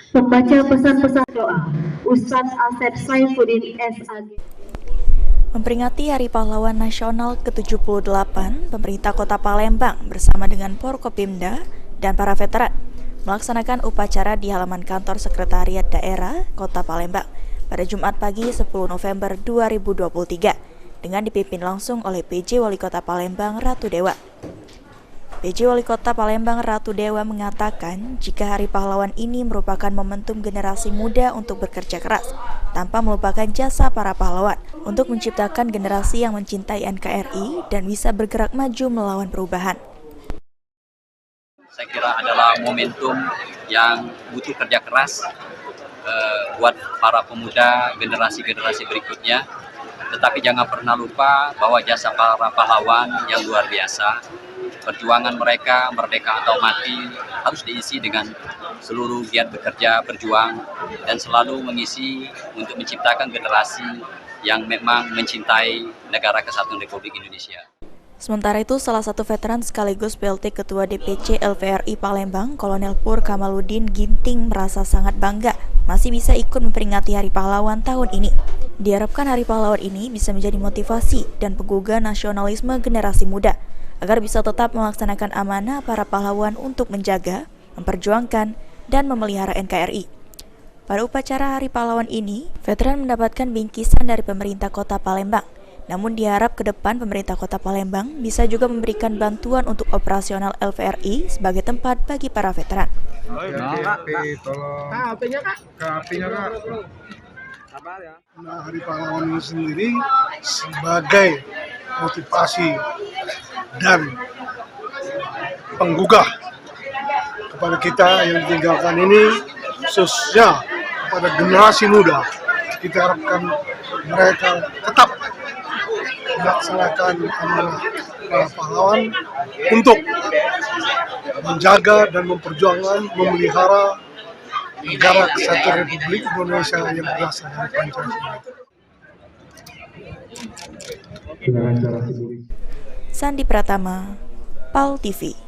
Pembaca pesan-pesan doa, Ustadz Asep Saifuddin SAG. Memperingati Hari Pahlawan Nasional ke-78, pemerintah Kota Palembang bersama dengan Forkopimda dan para veteran melaksanakan upacara di halaman kantor Sekretariat Daerah Kota Palembang pada Jumat pagi 10 November 2023 dengan dipimpin langsung oleh PJ Wali Kota Palembang Ratu Dewa. PJ Wali Kota Palembang Ratu Dewa mengatakan jika Hari Pahlawan ini merupakan momentum generasi muda untuk bekerja keras tanpa melupakan jasa para pahlawan untuk menciptakan generasi yang mencintai NKRI dan bisa bergerak maju melawan perubahan. Saya kira adalah momentum yang butuh kerja keras buat para pemuda generasi-generasi berikutnya. Tetapi jangan pernah lupa bahwa jasa para pahlawan yang luar biasa. Perjuangan mereka, merdeka atau mati, harus diisi dengan seluruh giat bekerja, berjuang, dan selalu mengisi untuk menciptakan generasi yang memang mencintai Negara Kesatuan Republik Indonesia. Sementara itu, salah satu veteran sekaligus PLT Ketua DPC LVRI Palembang, Kolonel Pur Kamaludin Ginting merasa sangat bangga masih bisa ikut memperingati Hari Pahlawan tahun ini. Diharapkan Hari Pahlawan ini bisa menjadi motivasi dan penggugah nasionalisme generasi muda, agar bisa tetap melaksanakan amanah para pahlawan untuk menjaga, memperjuangkan, dan memelihara NKRI. Pada upacara Hari Pahlawan ini, veteran mendapatkan bingkisan dari pemerintah Kota Palembang. Namun diharap ke depan pemerintah Kota Palembang bisa juga memberikan bantuan untuk operasional LVRI sebagai tempat bagi para veteran. Nah, Hari Pahlawan ini sendiri sebagai motivasi dan penggugah kepada kita yang ditinggalkan ini, khususnya kepada generasi muda. Kita harapkan mereka tetap melaksanakan amanah para pahlawan untuk menjaga dan memperjuangkan, memelihara Negara Kesatuan Republik Indonesia yang berasal dari Pancasila. Sandi Pratama, PAL TV.